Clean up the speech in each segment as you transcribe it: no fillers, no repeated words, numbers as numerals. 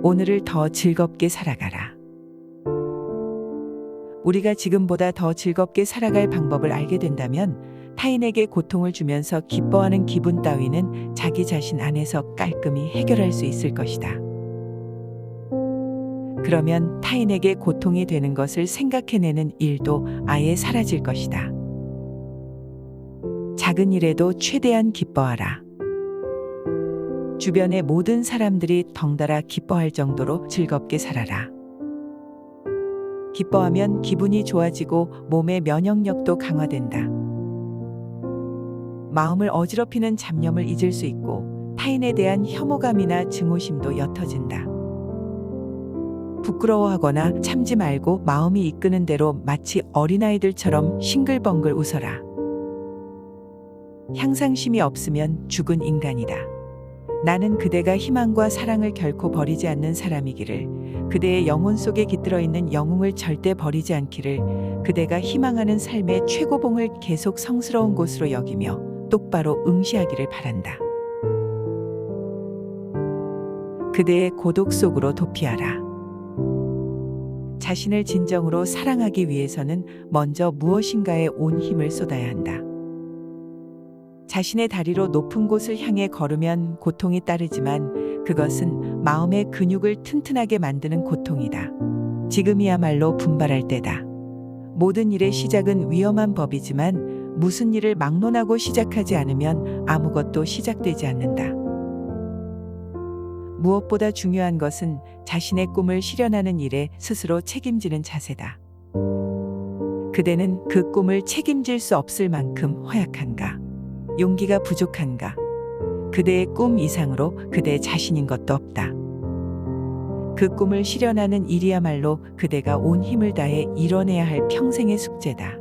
오늘을 더 즐겁게 살아가라. 우리가 지금보다 더 즐겁게 살아갈 방법을 알게 된다면 타인에게 고통을 주면서 기뻐하는 기분 따위는 자기 자신 안에서 깔끔히 해결할 수 있을 것이다. 그러면 타인에게 고통이 되는 것을 생각해내는 일도 아예 사라질 것이다. 작은 일에도 최대한 기뻐하라. 주변의 모든 사람들이 덩달아 기뻐할 정도로 즐겁게 살아라. 기뻐하면 기분이 좋아지고 몸의 면역력도 강화된다. 마음을 어지럽히는 잡념을 잊을 수 있고 타인에 대한 혐오감이나 증오심도 옅어진다. 부끄러워하거나 참지 말고 마음이 이끄는 대로 마치 어린아이들처럼 싱글벙글 웃어라. 향상심이 없으면 죽은 인간이다. 나는 그대가 희망과 사랑을 결코 버리지 않는 사람이기를, 그대의 영혼 속에 깃들어 있는 영웅을 절대 버리지 않기를, 그대가 희망하는 삶의 최고봉을 계속 성스러운 곳으로 여기며 똑바로 응시하기를 바란다. 그대의 고독 속으로 도피하라. 자신을 진정으로 사랑하기 위해서는 먼저 무엇인가에 온 힘을 쏟아야 한다. 자신의 다리로 높은 곳을 향해 걸으면 고통이 따르지만 그것은 마음의 근육을 튼튼하게 만드는 고통이다. 지금이야말로 분발할 때다. 모든 일의 시작은 위험한 법이지만 무슨 일을 막론하고 시작하지 않으면 아무것도 시작되지 않는다. 무엇보다 중요한 것은 자신의 꿈을 실현하는 일에 스스로 책임지는 자세다. 그대는 그 꿈을 책임질 수 없을 만큼 허약한가? 용기가 부족한가? 그대의 꿈 이상으로 그대 자신인 것도 없다. 그 꿈을 실현하는 일이야말로 그대가 온 힘을 다해 이뤄내야 할 평생의 숙제다.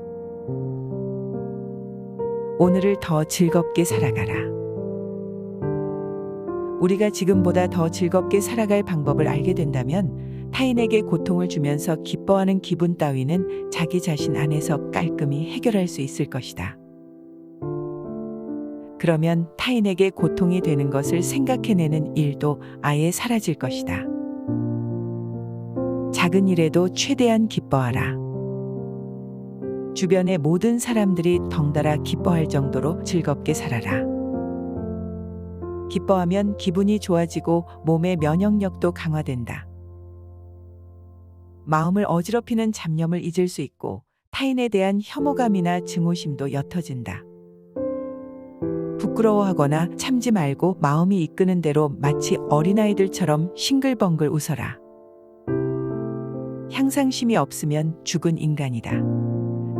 오늘을 더 즐겁게 살아가라. 우리가 지금보다 더 즐겁게 살아갈 방법을 알게 된다면 타인에게 고통을 주면서 기뻐하는 기분 따위는 자기 자신 안에서 깔끔히 해결할 수 있을 것이다. 그러면 타인에게 고통이 되는 것을 생각해내는 일도 아예 사라질 것이다. 작은 일에도 최대한 기뻐하라. 주변의 모든 사람들이 덩달아 기뻐할 정도로 즐겁게 살아라. 기뻐하면 기분이 좋아지고 몸의 면역력도 강화된다. 마음을 어지럽히는 잡념을 잊을 수 있고 타인에 대한 혐오감이나 증오심도 옅어진다. 부끄러워하거나 참지 말고 마음이 이끄는 대로 마치 어린아이들처럼 싱글벙글 웃어라. 향상심이 없으면 죽은 인간이다.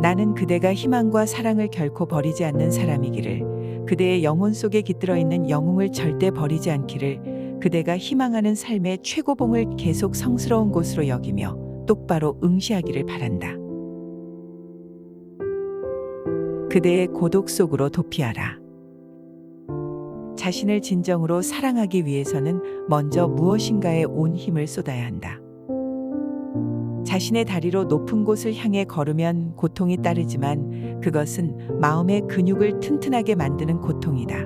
나는 그대가 희망과 사랑을 결코 버리지 않는 사람이기를, 그대의 영혼 속에 깃들어 있는 영웅을 절대 버리지 않기를, 그대가 희망하는 삶의 최고봉을 계속 성스러운 곳으로 여기며 똑바로 응시하기를 바란다. 그대의 고독 속으로 도피하라. 자신을 진정으로 사랑하기 위해서는 먼저 무엇인가에 온 힘을 쏟아야 한다. 자신의 다리로 높은 곳을 향해 걸으면 고통이 따르지만 그것은 마음의 근육을 튼튼하게 만드는 고통이다.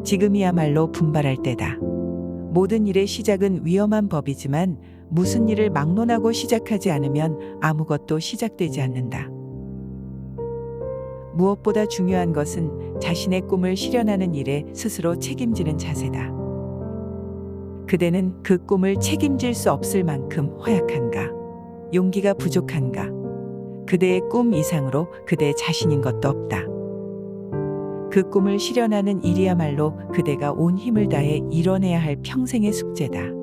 지금이야말로 분발할 때다. 모든 일의 시작은 위험한 법이지만 무슨 일을 막론하고 시작하지 않으면 아무것도 시작되지 않는다. 무엇보다 중요한 것은 자신의 꿈을 실현하는 일에 스스로 책임지는 자세다. 그대는 그 꿈을 책임질 수 없을 만큼 허약한가? 용기가 부족한가? 그대의 꿈 이상으로 그대 자신인 것도 없다. 그 꿈을 실현하는 일이야말로 그대가 온 힘을 다해 이뤄내야 할 평생의 숙제다.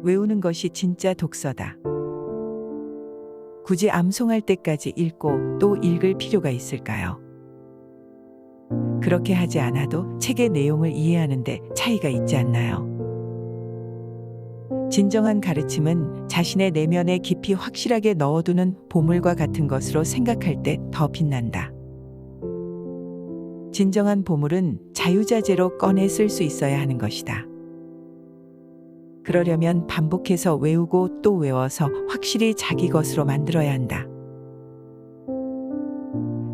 외우는 것이 진짜 독서다. 굳이 암송할 때까지 읽고 또 읽을 필요가 있을까요? 그렇게 하지 않아도 책의 내용을 이해하는데 차이가 있지 않나요? 진정한 가르침은 자신의 내면에 깊이 확실하게 넣어두는 보물과 같은 것으로 생각할 때 더 빛난다. 진정한 보물은 자유자재로 꺼내 쓸 수 있어야 하는 것이다. 그러려면 반복해서 외우고 또 외워서 확실히 자기 것으로 만들어야 한다.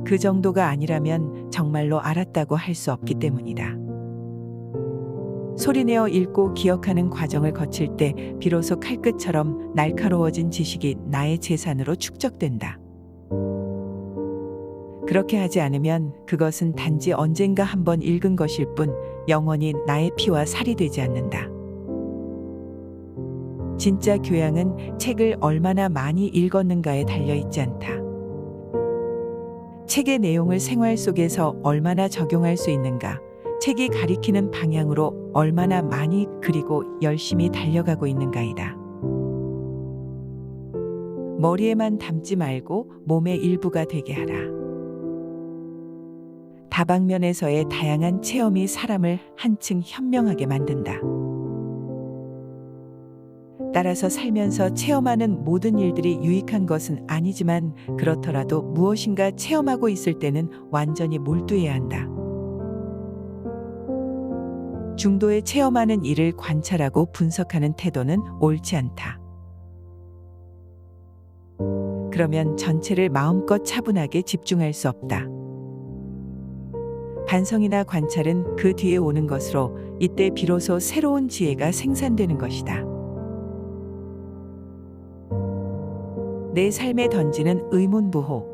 그 정도가 아니라면 정말로 알았다고 할 수 없기 때문이다. 소리내어 읽고 기억하는 과정을 거칠 때 비로소 칼끝처럼 날카로워진 지식이 나의 재산으로 축적된다. 그렇게 하지 않으면 그것은 단지 언젠가 한번 읽은 것일 뿐 영원히 나의 피와 살이 되지 않는다. 진짜 교양은 책을 얼마나 많이 읽었는가에 달려있지 않다. 책의 내용을 생활 속에서 얼마나 적용할 수 있는가, 책이 가리키는 방향으로 얼마나 많이 그리고 열심히 달려가고 있는가이다. 머리에만 담지 말고 몸의 일부가 되게 하라. 다방면에서의 다양한 체험이 사람을 한층 현명하게 만든다. 따라서 살면서 체험하는 모든 일들이 유익한 것은 아니지만 그렇더라도 무엇인가 체험하고 있을 때는 완전히 몰두해야 한다. 중도에 체험하는 일을 관찰하고 분석하는 태도는 옳지 않다. 그러면 전체를 마음껏 차분하게 집중할 수 없다. 반성이나 관찰은 그 뒤에 오는 것으로 이때 비로소 새로운 지혜가 생산되는 것이다. 내 삶에 던지는 의문부호.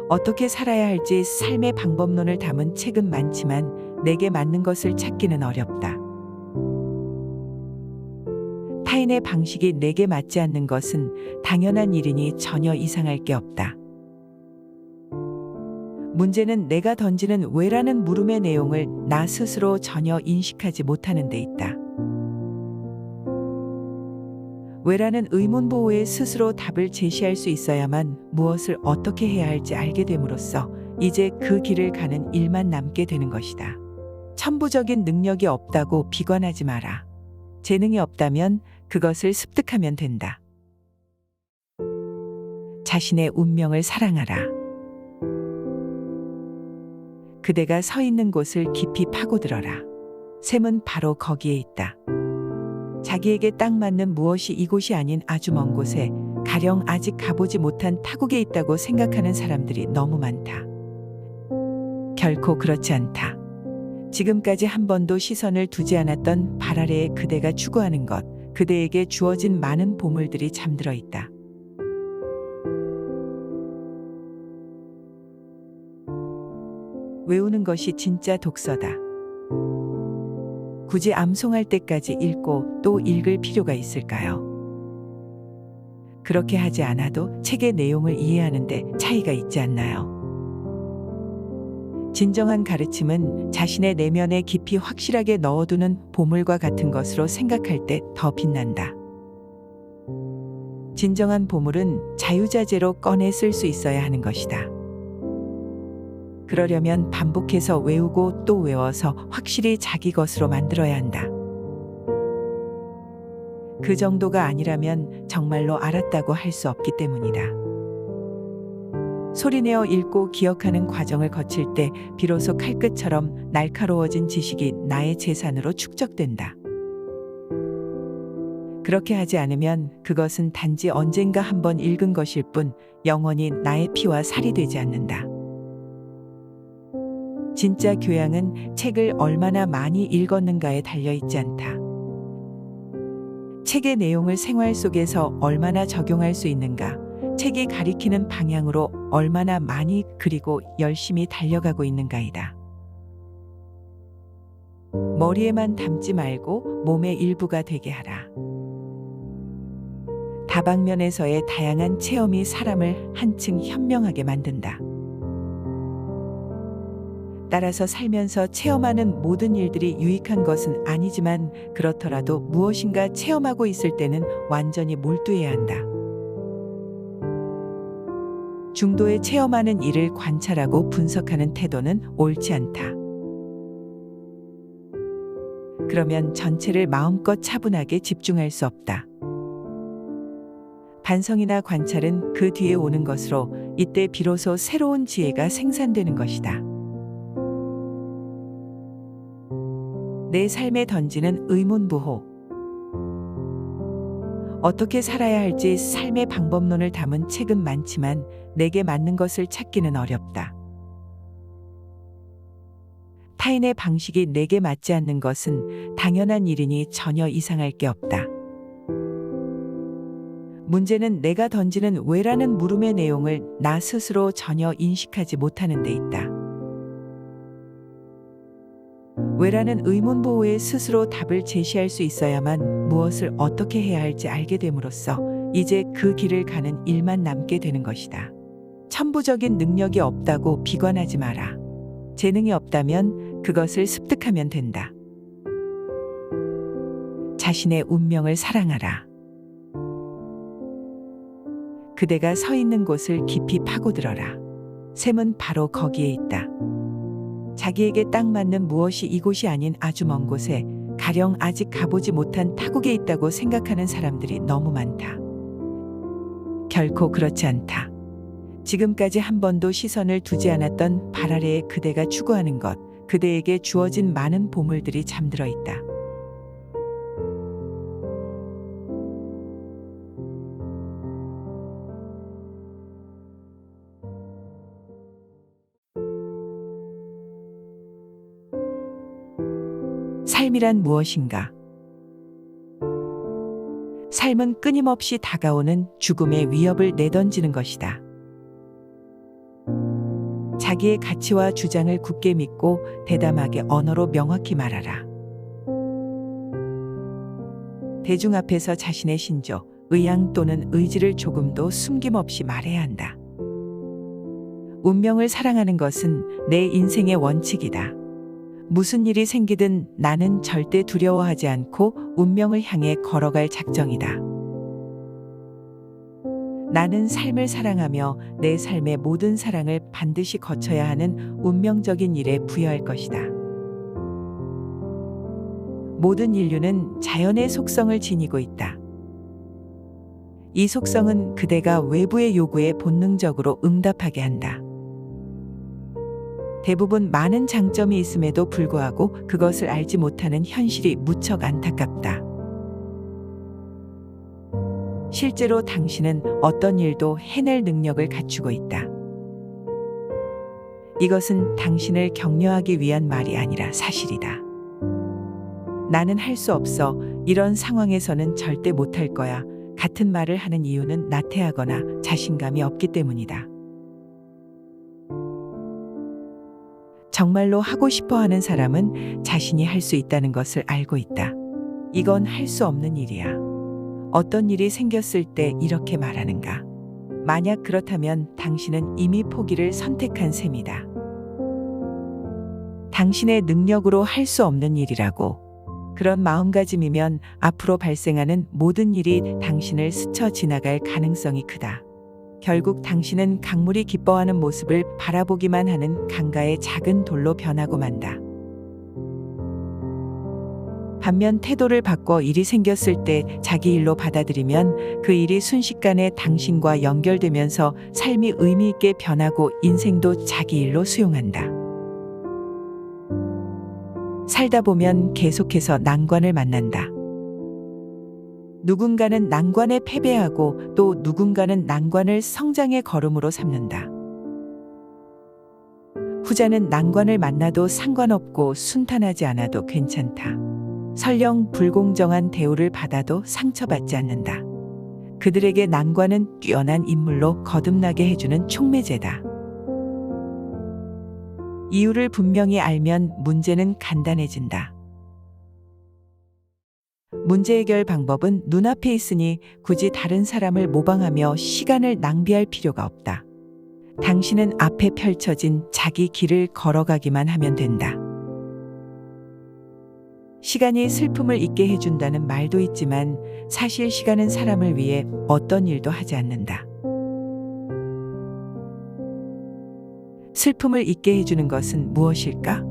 어떻게 살아야 할지 삶의 방법론을 담은 책은 많지만 내게 맞는 것을 찾기는 어렵다. 타인의 방식이 내게 맞지 않는 것은 당연한 일이니 전혀 이상할 게 없다. 문제는 내가 던지는 왜라는 물음의 내용을 나 스스로 전혀 인식하지 못하는 데 있다. 왜라는 의문보호에 스스로 답을 제시할 수 있어야만 무엇을 어떻게 해야 할지 알게 됨으로써 이제 그 길을 가는 일만 남게 되는 것이다. 천부적인 능력이 없다고 비관하지 마라. 재능이 없다면 그것을 습득하면 된다. 자신의 운명을 사랑하라. 그대가 서 있는 곳을 깊이 파고들어라. 샘은 바로 거기에 있다. 자기에게 딱 맞는 무엇이 이곳이 아닌 아주 먼 곳에 가령 아직 가보지 못한 타국에 있다고 생각하는 사람들이 너무 많다. 결코 그렇지 않다. 지금까지 한 번도 시선을 두지 않았던 발 아래에 그대가 추구하는 것, 그대에게 주어진 많은 보물들이 잠들어 있다. 외우는 것이 진짜 독서다. 굳이 암송할 때까지 읽고 또 읽을 필요가 있을까요? 그렇게 하지 않아도 책의 내용을 이해하는데 차이가 있지 않나요? 진정한 가르침은 자신의 내면에 깊이 확실하게 넣어두는 보물과 같은 것으로 생각할 때 더 빛난다. 진정한 보물은 자유자재로 꺼내 쓸 수 있어야 하는 것이다. 그러려면 반복해서 외우고 또 외워서 확실히 자기 것으로 만들어야 한다. 그 정도가 아니라면 정말로 알았다고 할 수 없기 때문이다. 소리내어 읽고 기억하는 과정을 거칠 때 비로소 칼끝처럼 날카로워진 지식이 나의 재산으로 축적된다. 그렇게 하지 않으면 그것은 단지 언젠가 한번 읽은 것일 뿐 영원히 나의 피와 살이 되지 않는다. 진짜 교양은 책을 얼마나 많이 읽었는가에 달려있지 않다. 책의 내용을 생활 속에서 얼마나 적용할 수 있는가, 책이 가리키는 방향으로 얼마나 많이 그리고 열심히 달려가고 있는가이다. 머리에만 담지 말고 몸의 일부가 되게 하라. 다방면에서의 다양한 체험이 사람을 한층 현명하게 만든다. 따라서 살면서 체험하는 모든 일들이 유익한 것은 아니지만 그렇더라도 무엇인가 체험하고 있을 때는 완전히 몰두해야 한다. 중도에 체험하는 일을 관찰하고 분석하는 태도는 옳지 않다. 그러면 전체를 마음껏 차분하게 집중할 수 없다. 반성이나 관찰은 그 뒤에 오는 것으로 이때 비로소 새로운 지혜가 생산되는 것이다. 내 삶에 던지는 의문부호. 어떻게 살아야 할지 삶의 방법론을 담은 책은 많지만 내게 맞는 것을 찾기는 어렵다. 타인의 방식이 내게 맞지 않는 것은 당연한 일이니 전혀 이상할 게 없다. 문제는 내가 던지는 왜라는 물음의 내용을 나 스스로 전혀 인식하지 못하는 데 있다. 왜라는 의문보호에 스스로 답을 제시할 수 있어야만 무엇을 어떻게 해야 할지 알게 됨으로써 이제 그 길을 가는 일만 남게 되는 것이다. 천부적인 능력이 없다고 비관하지 마라. 재능이 없다면 그것을 습득하면 된다. 자신의 운명을 사랑하라. 그대가 서 있는 곳을 깊이 파고들어라. 샘은 바로 거기에 있다. 자기에게 딱 맞는 무엇이 이곳이 아닌 아주 먼 곳에 가령 아직 가보지 못한 타국에 있다고 생각하는 사람들이 너무 많다. 결코 그렇지 않다. 지금까지 한 번도 시선을 두지 않았던 발 아래에 그대가 추구하는 것, 그대에게 주어진 많은 보물들이 잠들어 있다. 삶이란 무엇인가? 삶은 끊임없이 다가오는 죽음의 위협을 내던지는 것이다. 자기의 가치와 주장을 굳게 믿고 대담하게 언어로 명확히 말하라. 대중 앞에서 자신의 신조, 의향 또는 의지를 조금도 숨김없이 말해야 한다. 운명을 사랑하는 것은 내 인생의 원칙이다. 무슨 일이 생기든 나는 절대 두려워하지 않고 운명을 향해 걸어갈 작정이다. 나는 삶을 사랑하며 내 삶의 모든 사랑을 반드시 거쳐야 하는 운명적인 일에 부여할 것이다. 모든 인류는 자연의 속성을 지니고 있다. 이 속성은 그대가 외부의 요구에 본능적으로 응답하게 한다. 대부분 많은 장점이 있음에도 불구하고 그것을 알지 못하는 현실이 무척 안타깝다. 실제로 당신은 어떤 일도 해낼 능력을 갖추고 있다. 이것은 당신을 격려하기 위한 말이 아니라 사실이다. 나는 할 수 없어. 이런 상황에서는 절대 못할 거야. 같은 말을 하는 이유는 나태하거나 자신감이 없기 때문이다. 정말로 하고 싶어 하는 사람은 자신이 할 수 있다는 것을 알고 있다. 이건 할 수 없는 일이야. 어떤 일이 생겼을 때 이렇게 말하는가? 만약 그렇다면 당신은 이미 포기를 선택한 셈이다. 당신의 능력으로 할 수 없는 일이라고. 그런 마음가짐이면 앞으로 발생하는 모든 일이 당신을 스쳐 지나갈 가능성이 크다. 결국 당신은 강물이 기뻐하는 모습을 바라보기만 하는 강가의 작은 돌로 변하고 만다. 반면 태도를 바꿔 일이 생겼을 때 자기 일로 받아들이면 그 일이 순식간에 당신과 연결되면서 삶이 의미 있게 변하고 인생도 자기 일로 수용한다. 살다 보면 계속해서 난관을 만난다. 누군가는 난관에 패배하고 또 누군가는 난관을 성장의 걸음으로 삼는다. 후자는 난관을 만나도 상관없고 순탄하지 않아도 괜찮다. 설령 불공정한 대우를 받아도 상처받지 않는다. 그들에게 난관은 뛰어난 인물로 거듭나게 해주는 촉매제다. 이유를 분명히 알면 문제는 간단해진다. 문제 해결 방법은 눈앞에 있으니 굳이 다른 사람을 모방하며 시간을 낭비할 필요가 없다. 당신은 앞에 펼쳐진 자기 길을 걸어가기만 하면 된다. 시간이 슬픔을 잊게 해준다는 말도 있지만 사실 시간은 사람을 위해 어떤 일도 하지 않는다. 슬픔을 잊게 해주는 것은 무엇일까?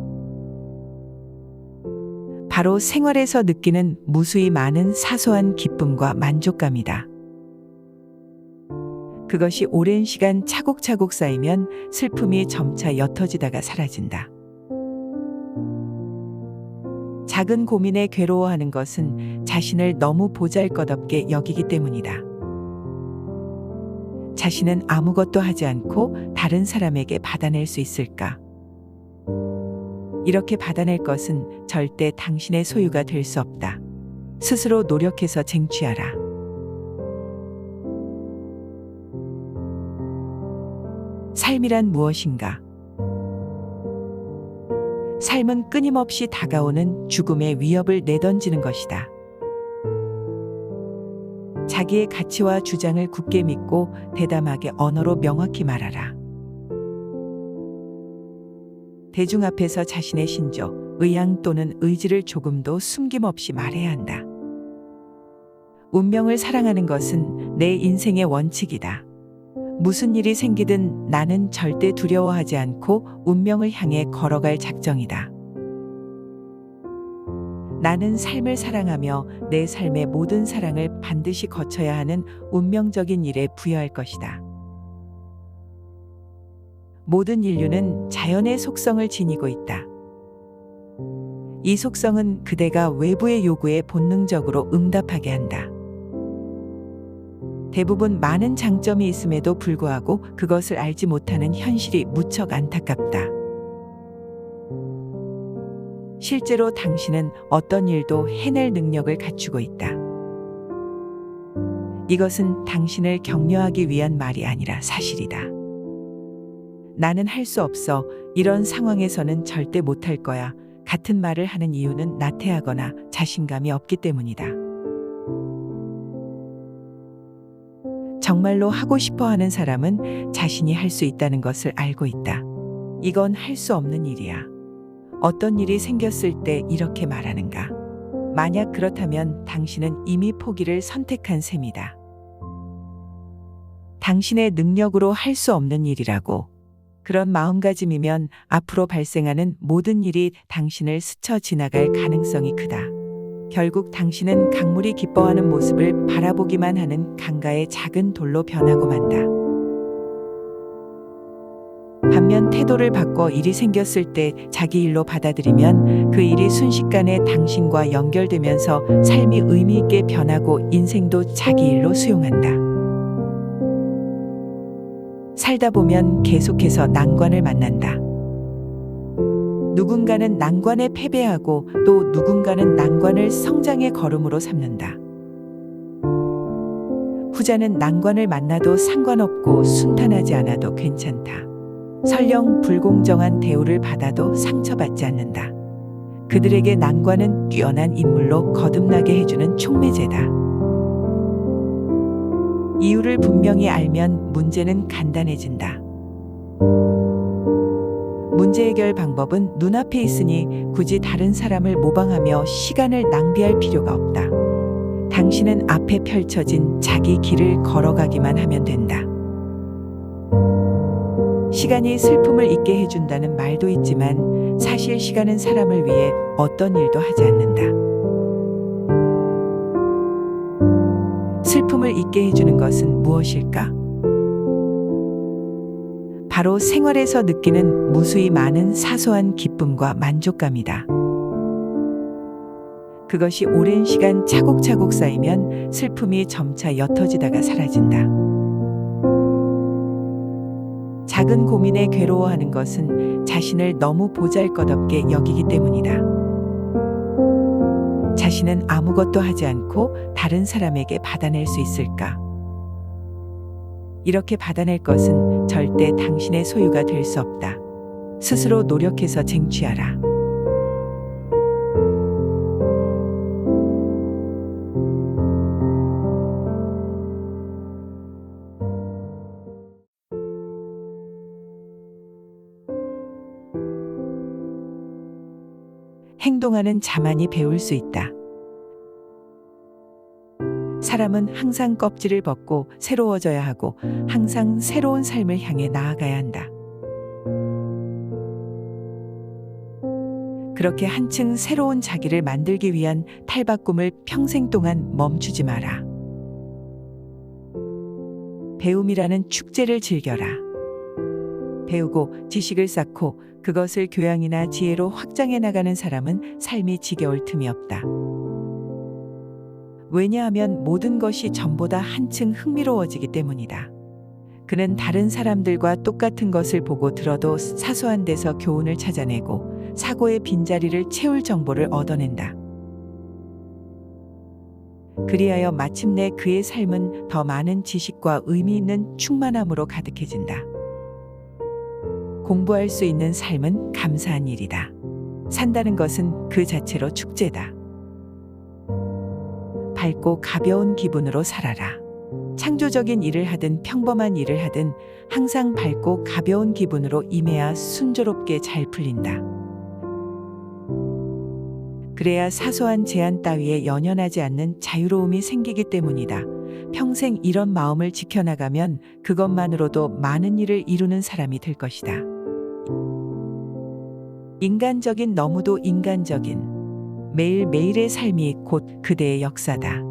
바로 생활에서 느끼는 무수히 많은 사소한 기쁨과 만족감이다. 그것이 오랜 시간 차곡차곡 쌓이면 슬픔이 점차 옅어지다가 사라진다. 작은 고민에 괴로워하는 것은 자신을 너무 보잘것없게 여기기 때문이다. 자신은 아무것도 하지 않고 다른 사람에게 받아낼 수 있을까? 이렇게 받아낼 것은 절대 당신의 소유가 될 수 없다. 스스로 노력해서 쟁취하라. 삶이란 무엇인가? 삶은 끊임없이 다가오는 죽음의 위협을 내던지는 것이다. 자기의 가치와 주장을 굳게 믿고 대담하게 언어로 명확히 말하라. 대중 앞에서 자신의 신조, 의향 또는 의지를 조금도 숨김없이 말해야 한다. 운명을 사랑하는 것은 내 인생의 원칙이다. 무슨 일이 생기든 나는 절대 두려워하지 않고 운명을 향해 걸어갈 작정이다. 나는 삶을 사랑하며 내 삶의 모든 사랑을 반드시 거쳐야 하는 운명적인 일에 부여할 것이다. 모든 인류는 자연의 속성을 지니고 있다. 이 속성은 그대가 외부의 요구에 본능적으로 응답하게 한다. 대부분 많은 장점이 있음에도 불구하고 그것을 알지 못하는 현실이 무척 안타깝다. 실제로 당신은 어떤 일도 해낼 능력을 갖추고 있다. 이것은 당신을 격려하기 위한 말이 아니라 사실이다. 나는 할 수 없어. 이런 상황에서는 절대 못할 거야. 같은 말을 하는 이유는 나태하거나 자신감이 없기 때문이다. 정말로 하고 싶어 하는 사람은 자신이 할 수 있다는 것을 알고 있다. 이건 할 수 없는 일이야. 어떤 일이 생겼을 때 이렇게 말하는가? 만약 그렇다면 당신은 이미 포기를 선택한 셈이다. 당신의 능력으로 할 수 없는 일이라고. 그런 마음가짐이면 앞으로 발생하는 모든 일이 당신을 스쳐 지나갈 가능성이 크다. 결국 당신은 강물이 기뻐하는 모습을 바라보기만 하는 강가의 작은 돌로 변하고 만다. 반면 태도를 바꿔 일이 생겼을 때 자기 일로 받아들이면 그 일이 순식간에 당신과 연결되면서 삶이 의미 있게 변하고 인생도 자기 일로 수용한다. 살다 보면 계속해서 난관을 만난다. 누군가는 난관에 패배하고 또 누군가는 난관을 성장의 걸음으로 삼는다. 후자는 난관을 만나도 상관없고 순탄하지 않아도 괜찮다. 설령 불공정한 대우를 받아도 상처받지 않는다. 그들에게 난관은 뛰어난 인물로 거듭나게 해주는 촉매제다. 이유를 분명히 알면 문제는 간단해진다. 문제 해결 방법은 눈앞에 있으니 굳이 다른 사람을 모방하며 시간을 낭비할 필요가 없다. 당신은 앞에 펼쳐진 자기 길을 걸어가기만 하면 된다. 시간이 슬픔을 잊게 해준다는 말도 있지만 사실 시간은 사람을 위해 어떤 일도 하지 않는다. 슬픔을 잊게 해주는 것은 무엇일까? 바로 생활에서 느끼는 무수히 많은 사소한 기쁨과 만족감이다. 그것이 오랜 시간 차곡차곡 쌓이면 슬픔이 점차 옅어지다가 사라진다. 작은 고민에 괴로워하는 것은 자신을 너무 보잘것없게 여기기 때문이다. 자신은 아무것도 하지 않고 다른 사람에게 받아낼 수 있을까? 이렇게 받아낼 것은 절대 당신의 소유가 될 수 없다. 스스로 노력해서 쟁취하라. 행동하는 자만이 배울 수 있다. 사람은 항상 껍질을 벗고 새로워져야 하고 항상 새로운 삶을 향해 나아가야 한다. 그렇게 한층 새로운 자기를 만들기 위한 탈바꿈을 평생 동안 멈추지 마라. 배움이라는 축제를 즐겨라. 배우고 지식을 쌓고 그것을 교양이나 지혜로 확장해 나가는 사람은 삶이 지겨울 틈이 없다. 왜냐하면 모든 것이 전보다 한층 흥미로워지기 때문이다. 그는 다른 사람들과 똑같은 것을 보고 들어도 사소한 데서 교훈을 찾아내고 사고의 빈자리를 채울 정보를 얻어낸다. 그리하여 마침내 그의 삶은 더 많은 지식과 의미 있는 충만함으로 가득해진다. 공부할 수 있는 삶은 감사한 일이다. 산다는 것은 그 자체로 축제다. 밝고 가벼운 기분으로 살아라. 창조적인 일을 하든 평범한 일을 하든 항상 밝고 가벼운 기분으로 임해야 순조롭게 잘 풀린다. 그래야 사소한 제한 따위에 연연하지 않는 자유로움이 생기기 때문이다. 평생 이런 마음을 지켜나가면 그것만으로도 많은 일을 이루는 사람이 될 것이다. 인간적인 너무도 인간적인 매일매일의 삶이 곧 그대의 역사다.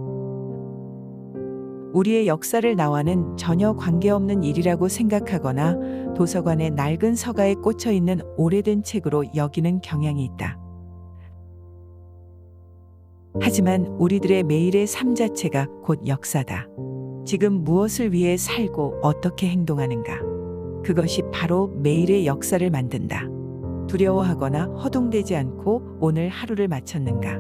우리의 역사를 나와는 전혀 관계없는 일이라고 생각하거나 도서관의 낡은 서가에 꽂혀 있는 오래된 책으로 여기는 경향이 있다. 하지만 우리들의 매일의 삶 자체가 곧 역사다. 지금 무엇을 위해 살고 어떻게 행동하는가. 그것이 바로 매일의 역사를 만든다. 두려워하거나 허둥대지 않고 오늘 하루를 마쳤는가.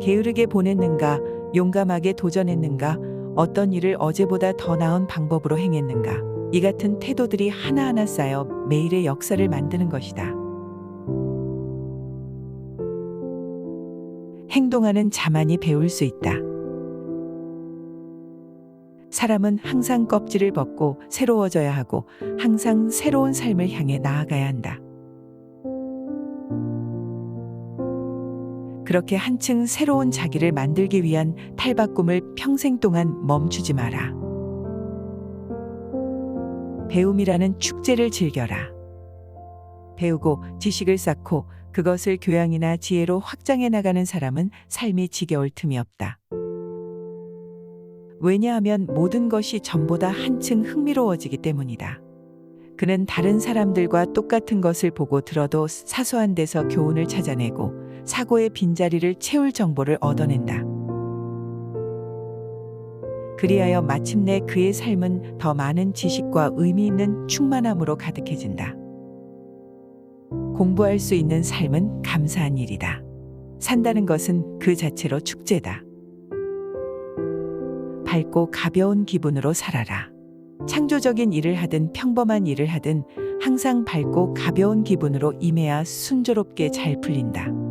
게으르게 보냈는가. 용감하게 도전했는가. 어떤 일을 어제보다 더 나은 방법으로 행했는가. 이 같은 태도들이 하나하나 쌓여 매일의 역사를 만드는 것이다. 행동하는 자만이 배울 수 있다. 사람은 항상 껍질을 벗고 새로워져야 하고 항상 새로운 삶을 향해 나아가야 한다. 그렇게 한층 새로운 자기를 만들기 위한 탈바꿈을 평생 동안 멈추지 마라. 배움이라는 축제를 즐겨라. 배우고 지식을 쌓고 그것을 교양이나 지혜로 확장해 나가는 사람은 삶이 지겨울 틈이 없다. 왜냐하면 모든 것이 전보다 한층 흥미로워지기 때문이다. 그는 다른 사람들과 똑같은 것을 보고 들어도 사소한 데서 교훈을 찾아내고 사고의 빈자리를 채울 정보를 얻어낸다. 그리하여 마침내 그의 삶은 더 많은 지식과 의미 있는 충만함으로 가득해진다. 공부할 수 있는 삶은 감사한 일이다. 산다는 것은 그 자체로 축제다. 밝고 가벼운 기분으로 살아라. 창조적인 일을 하든 평범한 일을 하든 항상 밝고 가벼운 기분으로 임해야 순조롭게 잘 풀린다.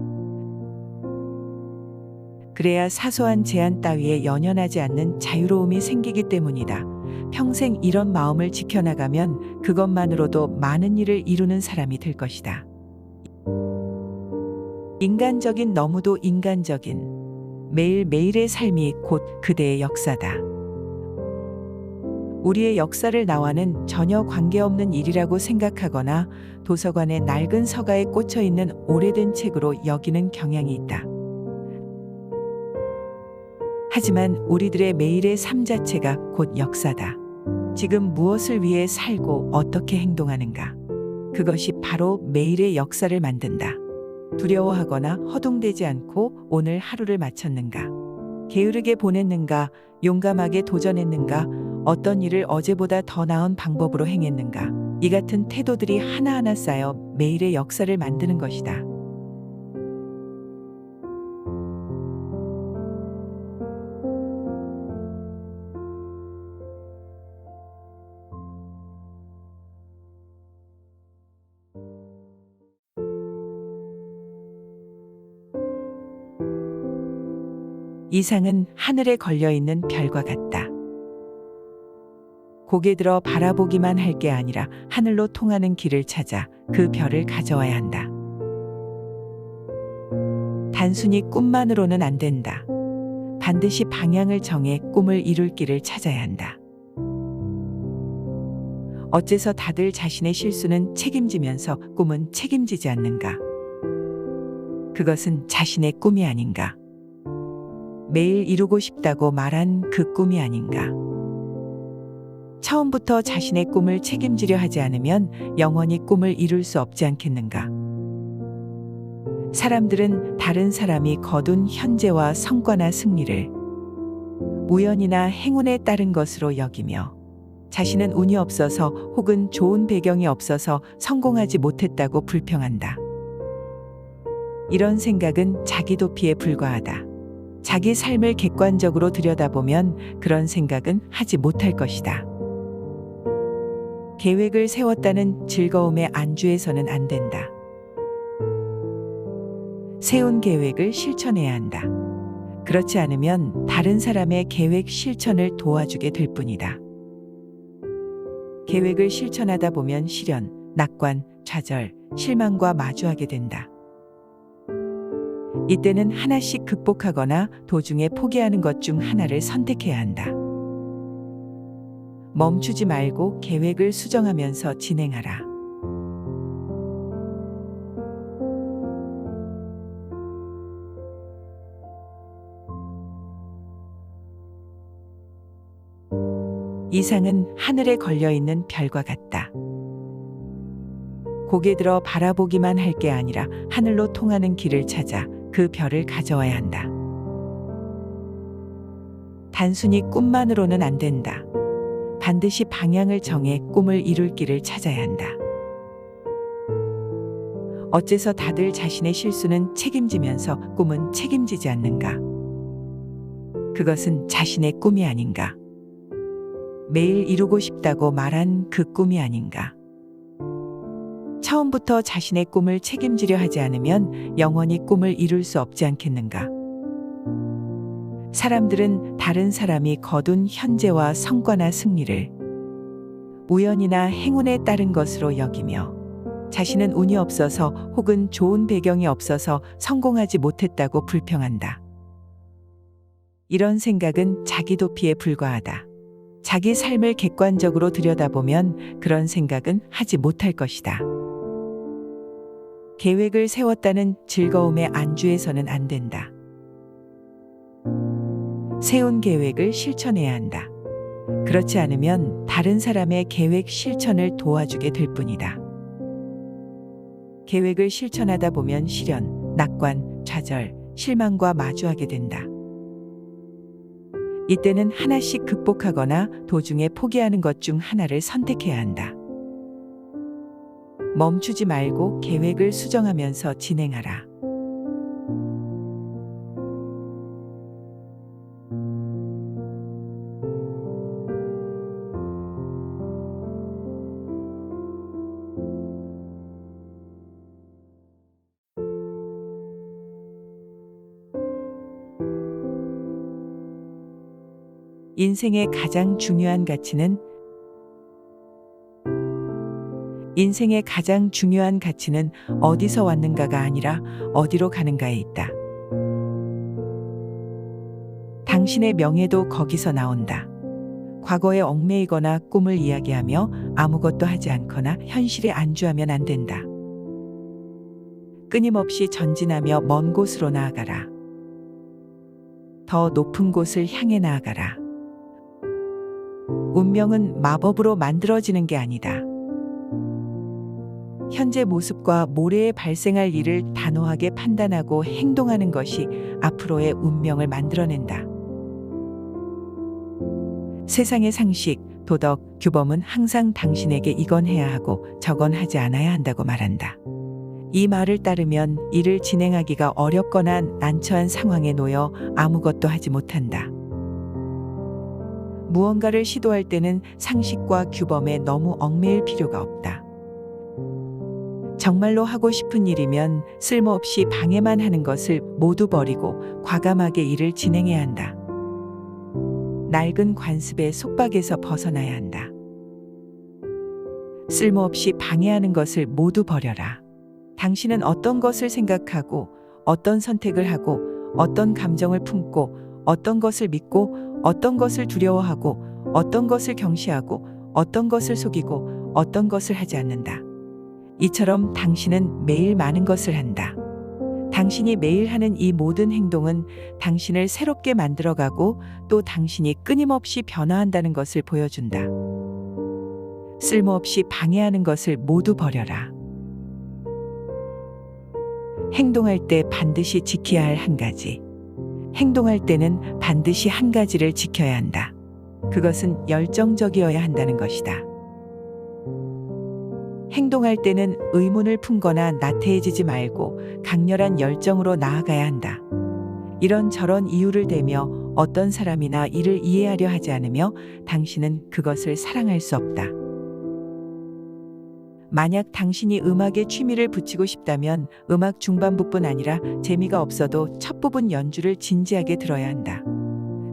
그래야 사소한 제한 따위에 연연하지 않는 자유로움이 생기기 때문이다. 평생 이런 마음을 지켜나가면 그것만으로도 많은 일을 이루는 사람이 될 것이다. 인간적인 너무도 인간적인 매일매일의 삶이 곧 그대의 역사다. 우리의 역사를 나와는 전혀 관계없는 일이라고 생각하거나 도서관의 낡은 서가에 꽂혀 있는 오래된 책으로 여기는 경향이 있다. 하지만 우리들의 매일의 삶 자체가 곧 역사다. 지금 무엇을 위해 살고 어떻게 행동하는가. 그것이 바로 매일의 역사를 만든다. 두려워하거나 허둥대지 않고 오늘 하루를 마쳤는가. 게으르게 보냈는가. 용감하게 도전했는가. 어떤 일을 어제보다 더 나은 방법으로 행했는가. 이 같은 태도들이 하나하나 쌓여 매일의 역사를 만드는 것이다. 이상은 하늘에 걸려있는 별과 같다. 고개 들어 바라보기만 할 게 아니라 하늘로 통하는 길을 찾아 그 별을 가져와야 한다. 단순히 꿈만으로는 안 된다. 반드시 방향을 정해 꿈을 이룰 길을 찾아야 한다. 어째서 다들 자신의 실수는 책임지면서 꿈은 책임지지 않는가? 그것은 자신의 꿈이 아닌가? 매일 이루고 싶다고 말한 그 꿈이 아닌가? 처음부터 자신의 꿈을 책임지려 하지 않으면 영원히 꿈을 이룰 수 없지 않겠는가? 사람들은 다른 사람이 거둔 현재와 성과나 승리를 우연이나 행운에 따른 것으로 여기며 자신은 운이 없어서 혹은 좋은 배경이 없어서 성공하지 못했다고 불평한다. 이런 생각은 자기 도피에 불과하다. 자기 삶을 객관적으로 들여다보면 그런 생각은 하지 못할 것이다. 계획을 세웠다는 즐거움에 안주해서는 안 된다. 세운 계획을 실천해야 한다. 그렇지 않으면 다른 사람의 계획 실천을 도와주게 될 뿐이다. 계획을 실천하다 보면 시련, 낙관, 좌절, 실망과 마주하게 된다. 이때는 하나씩 극복하거나 도중에 포기하는 것 중 하나를 선택해야 한다. 멈추지 말고 계획을 수정하면서 진행하라. 이상은 하늘에 걸려있는 별과 같다. 고개 들어 바라보기만 할 게 아니라 하늘로 통하는 길을 찾아 그 별을 가져와야 한다. 단순히 꿈만으로는 안 된다. 반드시 방향을 정해 꿈을 이룰 길을 찾아야 한다. 어째서 다들 자신의 실수는 책임지면서 꿈은 책임지지 않는가? 그것은 자신의 꿈이 아닌가? 매일 이루고 싶다고 말한 그 꿈이 아닌가? 처음부터 자신의 꿈을 책임지려 하지 않으면 영원히 꿈을 이룰 수 없지 않겠는가? 사람들은 다른 사람이 거둔 현재와 성과나 승리를 우연이나 행운에 따른 것으로 여기며 자신은 운이 없어서 혹은 좋은 배경이 없어서 성공하지 못했다고 불평한다. 이런 생각은 자기 도피에 불과하다. 자기 삶을 객관적으로 들여다보면 그런 생각은 하지 못할 것이다. 계획을 세웠다는 즐거움에 안주해서는 안 된다. 세운 계획을 실천해야 한다. 그렇지 않으면 다른 사람의 계획 실천을 도와주게 될 뿐이다. 계획을 실천하다 보면 시련, 낙관, 좌절, 실망과 마주하게 된다. 이때는 하나씩 극복하거나 도중에 포기하는 것 중 하나를 선택해야 한다. 멈추지 말고 계획을 수정하면서 진행하라. 인생의 가장 중요한 가치는 어디서 왔는가가 아니라 어디로 가는가에 있다. 당신의 명예도 거기서 나온다. 과거에 얽매이거나 꿈을 이야기하며 아무것도 하지 않거나 현실에 안주하면 안 된다. 끊임없이 전진하며 먼 곳으로 나아가라. 더 높은 곳을 향해 나아가라. 운명은 마법으로 만들어지는 게 아니다. 현재 모습과 모레에 발생할 일을 단호하게 판단하고 행동하는 것이 앞으로의 운명을 만들어낸다. 세상의 상식, 도덕, 규범은 항상 당신에게 이건 해야 하고 저건 하지 않아야 한다고 말한다. 이 말을 따르면 일을 진행하기가 어렵거나 난처한 상황에 놓여 아무것도 하지 못한다. 무언가를 시도할 때는 상식과 규범에 너무 얽매일 필요가 없다. 정말로 하고 싶은 일이면 쓸모없이 방해만 하는 것을 모두 버리고 과감하게 일을 진행해야 한다. 낡은 관습의 속박에서 벗어나야 한다. 쓸모없이 방해하는 것을 모두 버려라. 당신은 어떤 것을 생각하고 어떤 선택을 하고 어떤 감정을 품고 어떤 것을 믿고 어떤 것을 두려워하고 어떤 것을 경시하고 어떤 것을 속이고 어떤 것을 하지 않는다. 이처럼 당신은 매일 많은 것을 한다. 당신이 매일 하는 이 모든 행동은 당신을 새롭게 만들어가고 또 당신이 끊임없이 변화한다는 것을 보여준다. 쓸모없이 방해하는 것을 모두 버려라. 행동할 때 반드시 지켜야 할 한 가지. 행동할 때는 반드시 한 가지를 지켜야 한다. 그것은 열정적이어야 한다는 것이다. 행동할 때는 의문을 품거나 나태해지지 말고 강렬한 열정으로 나아가야 한다. 이런저런 이유를 대며 어떤 사람이나 이를 이해하려 하지 않으며 당신은 그것을 사랑할 수 없다. 만약 당신이 음악에 취미를 붙이고 싶다면 음악 중반부뿐 아니라 재미가 없어도 첫 부분 연주를 진지하게 들어야 한다.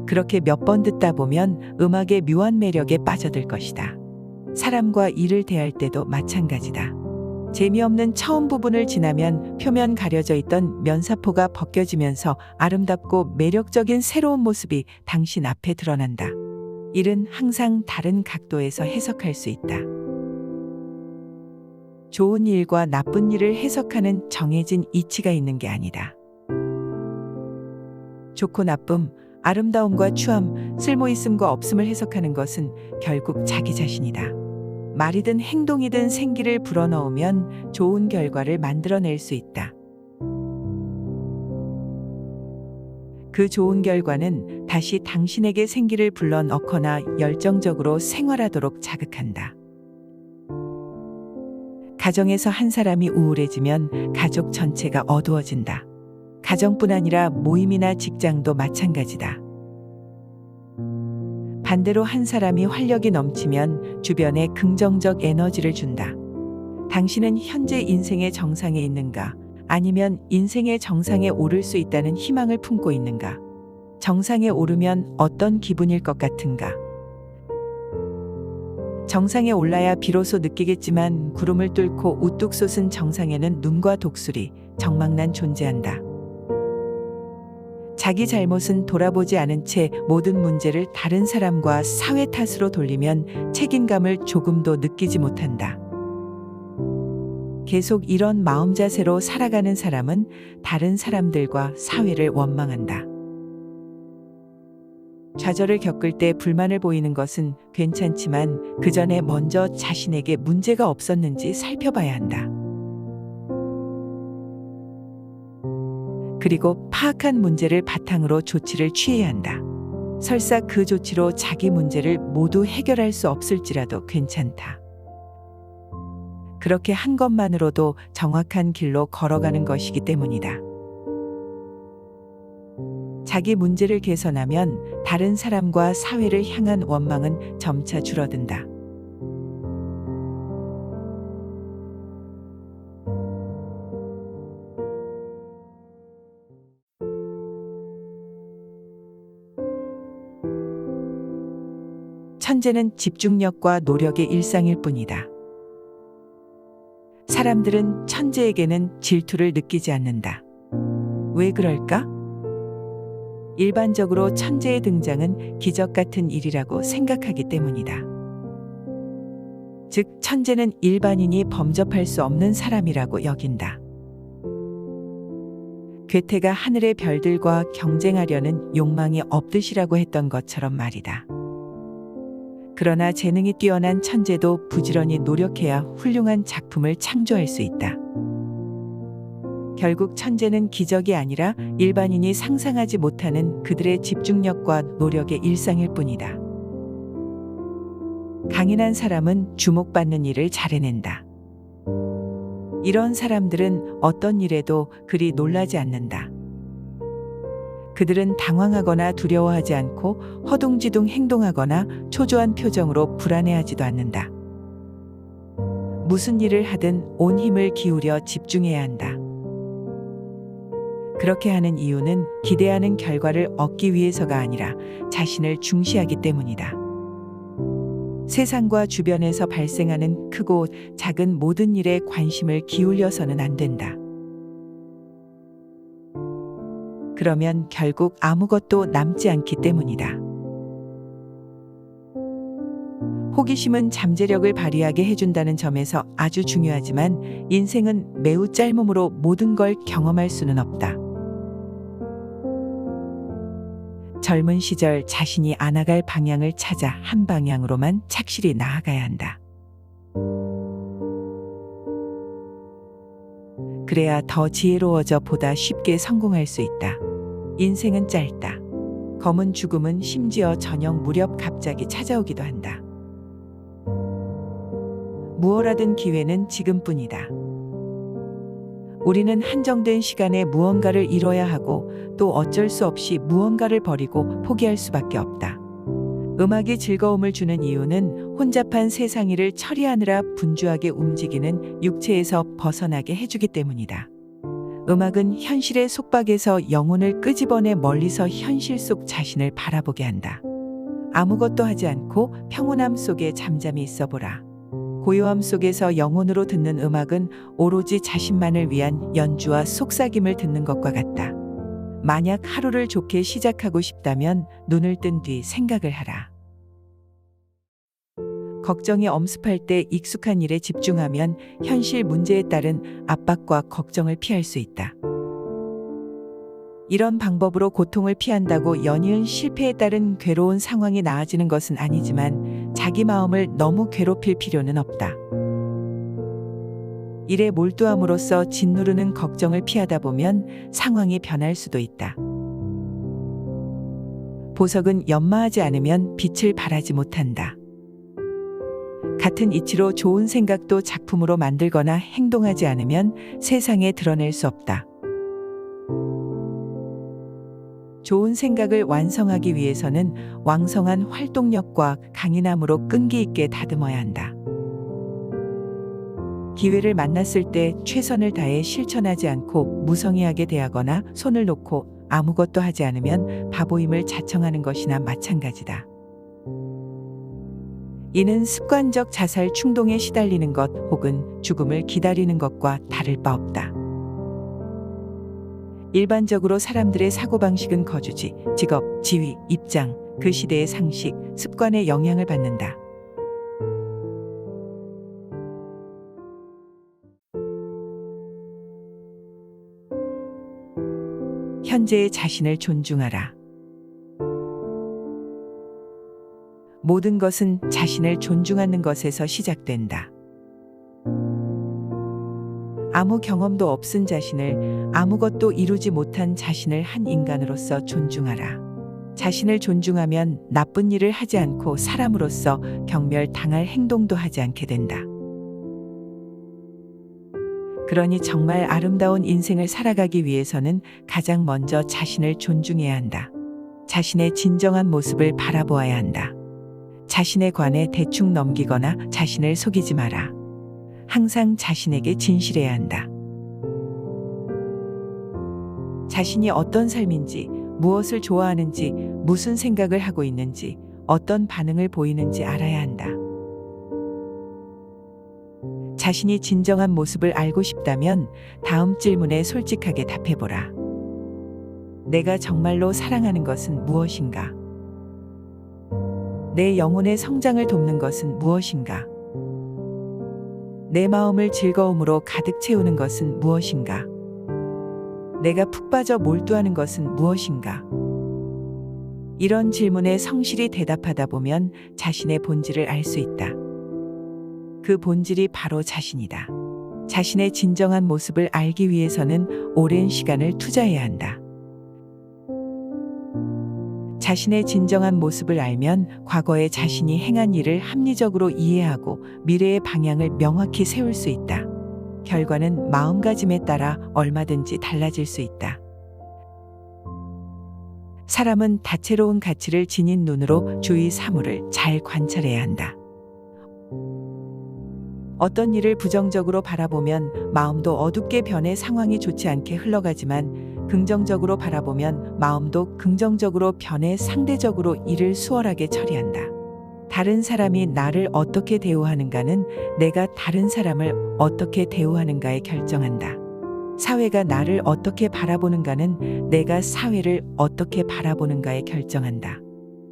그렇게 몇 번 듣다 보면 음악의 묘한 매력에 빠져들 것이다. 사람과 일을 대할 때도 마찬가지다. 재미없는 처음 부분을 지나면 표면 가려져 있던 면사포가 벗겨지면서 아름답고 매력적인 새로운 모습이 당신 앞에 드러난다. 일은 항상 다른 각도에서 해석할 수 있다. 좋은 일과 나쁜 일을 해석하는 정해진 이치가 있는 게 아니다. 좋고 나쁨, 아름다움과 추함, 쓸모있음과 없음을 해석하는 것은 결국 자기 자신이다. 말이든 행동이든 생기를 불어넣으면 좋은 결과를 만들어낼 수 있다. 그 좋은 결과는 다시 당신에게 생기를 불러넣거나 열정적으로 생활하도록 자극한다. 가정에서 한 사람이 우울해지면 가족 전체가 어두워진다. 가정뿐 아니라 모임이나 직장도 마찬가지다. 반대로 한 사람이 활력이 넘치면 주변에 긍정적 에너지를 준다. 당신은 현재 인생의 정상에 있는가? 아니면 인생의 정상에 오를 수 있다는 희망을 품고 있는가? 정상에 오르면 어떤 기분일 것 같은가? 정상에 올라야 비로소 느끼겠지만 구름을 뚫고 우뚝 솟은 정상에는 눈과 독수리, 적망난 존재한다. 자기 잘못은 돌아보지 않은 채 모든 문제를 다른 사람과 사회 탓으로 돌리면 책임감을 조금도 느끼지 못한다. 계속 이런 마음 자세로 살아가는 사람은 다른 사람들과 사회를 원망한다. 좌절을 겪을 때 불만을 보이는 것은 괜찮지만 그 전에 먼저 자신에게 문제가 없었는지 살펴봐야 한다. 그리고 파악한 문제를 바탕으로 조치를 취해야 한다. 설사 그 조치로 자기 문제를 모두 해결할 수 없을지라도 괜찮다. 그렇게 한 것만으로도 정확한 길로 걸어가는 것이기 때문이다. 자기 문제를 개선하면 다른 사람과 사회를 향한 원망은 점차 줄어든다. 천재는 집중력과 노력의 일상일 뿐이다. 사람들은 천재에게는 질투를 느끼지 않는다. 왜 그럴까? 일반적으로 천재의 등장은 기적 같은 일이라고 생각하기 때문이다. 즉, 천재는 일반인이 범접할 수 없는 사람이라고 여긴다. 괴테가 하늘의 별들과 경쟁하려는 욕망이 없듯이라고 했던 것처럼 말이다. 그러나 재능이 뛰어난 천재도 부지런히 노력해야 훌륭한 작품을 창조할 수 있다. 결국 천재는 기적이 아니라 일반인이 상상하지 못하는 그들의 집중력과 노력의 일상일 뿐이다. 강인한 사람은 주목받는 일을 잘 해낸다. 이런 사람들은 어떤 일에도 그리 놀라지 않는다. 그들은 당황하거나 두려워하지 않고 허둥지둥 행동하거나 초조한 표정으로 불안해하지도 않는다. 무슨 일을 하든 온 힘을 기울여 집중해야 한다. 그렇게 하는 이유는 기대하는 결과를 얻기 위해서가 아니라 자신을 중시하기 때문이다. 세상과 주변에서 발생하는 크고 작은 모든 일에 관심을 기울여서는 안 된다. 그러면 결국 아무것도 남지 않기 때문이다. 호기심은 잠재력을 발휘하게 해준다는 점에서 아주 중요하지만 인생은 매우 짧음으로 모든 걸 경험할 수는 없다. 젊은 시절 자신이 안아갈 방향을 찾아 한 방향으로만 착실히 나아가야 한다. 그래야 더 지혜로워져 보다 쉽게 성공할 수 있다. 인생은 짧다. 검은 죽음은 심지어 저녁 무렵 갑자기 찾아오기도 한다. 무엇하든 기회는 지금뿐이다. 우리는 한정된 시간에 무언가를 이뤄야 하고 또 어쩔 수 없이 무언가를 버리고 포기할 수밖에 없다. 음악이 즐거움을 주는 이유는 혼잡한 세상 일을 처리하느라 분주하게 움직이는 육체에서 벗어나게 해주기 때문이다. 음악은 현실의 속박에서 영혼을 끄집어내 멀리서 현실 속 자신을 바라보게 한다. 아무것도 하지 않고 평온함 속에 잠잠히 있어 보라. 고요함 속에서 영혼으로 듣는 음악은 오로지 자신만을 위한 연주와 속삭임을 듣는 것과 같다. 만약 하루를 좋게 시작하고 싶다면 눈을 뜬 뒤 생각을 하라. 걱정이 엄습할 때 익숙한 일에 집중하면 현실 문제에 따른 압박과 걱정을 피할 수 있다. 이런 방법으로 고통을 피한다고 연이은 실패에 따른 괴로운 상황이 나아지는 것은 아니지만 자기 마음을 너무 괴롭힐 필요는 없다. 일에 몰두함으로써 짓누르는 걱정을 피하다 보면 상황이 변할 수도 있다. 보석은 연마하지 않으면 빛을 발하지 못한다. 같은 이치로 좋은 생각도 작품으로 만들거나 행동하지 않으면 세상에 드러낼 수 없다. 좋은 생각을 완성하기 위해서는 왕성한 활동력과 강인함으로 끈기 있게 다듬어야 한다. 기회를 만났을 때 최선을 다해 실천하지 않고 무성의하게 대하거나 손을 놓고 아무것도 하지 않으면 바보임을 자청하는 것이나 마찬가지다. 이는 습관적 자살 충동에 시달리는 것 혹은 죽음을 기다리는 것과 다를 바 없다. 일반적으로 사람들의 사고방식은 거주지, 직업, 지위, 입장, 그 시대의 상식, 습관에 영향을 받는다. 현재의 자신을 존중하라. 모든 것은 자신을 존중하는 것에서 시작된다. 아무 경험도 없은 자신을, 아무것도 이루지 못한 자신을 한 인간으로서 존중하라. 자신을 존중하면 나쁜 일을 하지 않고 사람으로서 경멸당할 행동도 하지 않게 된다. 그러니 정말 아름다운 인생을 살아가기 위해서는 가장 먼저 자신을 존중해야 한다. 자신의 진정한 모습을 바라보아야 한다. 자신에 관해 대충 넘기거나 자신을 속이지 마라. 항상 자신에게 진실해야 한다. 자신이 어떤 삶인지, 무엇을 좋아하는지, 무슨 생각을 하고 있는지, 어떤 반응을 보이는지 알아야 한다. 자신이 진정한 모습을 알고 싶다면 다음 질문에 솔직하게 답해보라. 내가 정말로 사랑하는 것은 무엇인가? 내 영혼의 성장을 돕는 것은 무엇인가? 내 마음을 즐거움으로 가득 채우는 것은 무엇인가? 내가 푹 빠져 몰두하는 것은 무엇인가? 이런 질문에 성실히 대답하다 보면 자신의 본질을 알 수 있다. 그 본질이 바로 자신이다. 자신의 진정한 모습을 알기 위해서는 오랜 시간을 투자해야 한다. 자신의 진정한 모습을 알면 과거에 자신이 행한 일을 합리적으로 이해하고 미래의 방향을 명확히 세울 수 있다. 결과는 마음가짐에 따라 얼마든지 달라질 수 있다. 사람은 다채로운 가치를 지닌 눈으로 주위 사물을 잘 관찰해야 한다. 어떤 일을 부정적으로 바라보면 마음도 어둡게 변해 상황이 좋지 않게 흘러가지만 긍정적으로 바라보면 마음도 긍정적으로 변해 상대적으로 일을 수월하게 처리한다. 다른 사람이 나를 어떻게 대우하는가는 내가 다른 사람을 어떻게 대우하는가에 결정한다. 사회가 나를 어떻게 바라보는가는 내가 사회를 어떻게 바라보는가에 결정한다.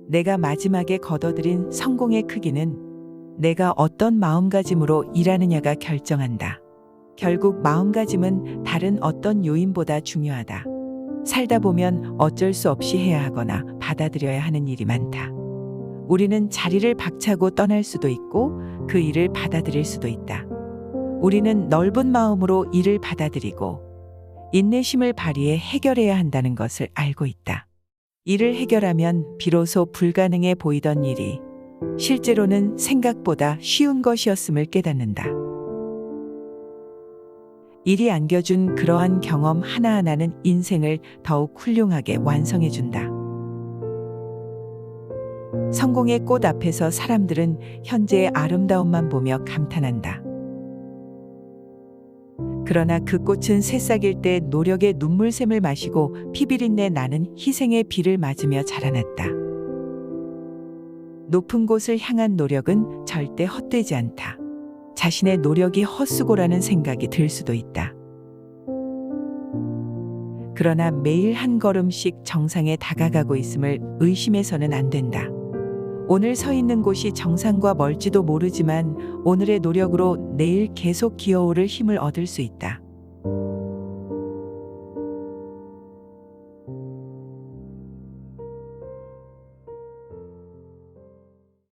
내가 마지막에 거둬들인 성공의 크기는 내가 어떤 마음가짐으로 일하느냐가 결정한다. 결국 마음가짐은 다른 어떤 요인보다 중요하다. 살다 보면 어쩔 수 없이 해야 하거나 받아들여야 하는 일이 많다. 우리는 자리를 박차고 떠날 수도 있고 그 일을 받아들일 수도 있다. 우리는 넓은 마음으로 이를 받아들이고 인내심을 발휘해 해결해야 한다는 것을 알고 있다. 이를 해결하면 비로소 불가능해 보이던 일이 실제로는 생각보다 쉬운 것이었음을 깨닫는다. 일이 안겨준 그러한 경험 하나하나는 인생을 더욱 훌륭하게 완성해준다. 성공의 꽃 앞에서 사람들은 현재의 아름다움만 보며 감탄한다. 그러나 그 꽃은 새싹일 때 노력의 눈물샘을 마시고 피비린내 나는 희생의 비를 맞으며 자라났다. 높은 곳을 향한 노력은 절대 헛되지 않다. 자신의 노력이 헛수고라는 생각이 들 수도 있다. 그러나 매일 한 걸음씩 정상에 다가가고 있음을 의심해서는 안 된다. 오늘 서 있는 곳이 정상과 멀지도 모르지만 오늘의 노력으로 내일 계속 기어오를 힘을 얻을 수 있다.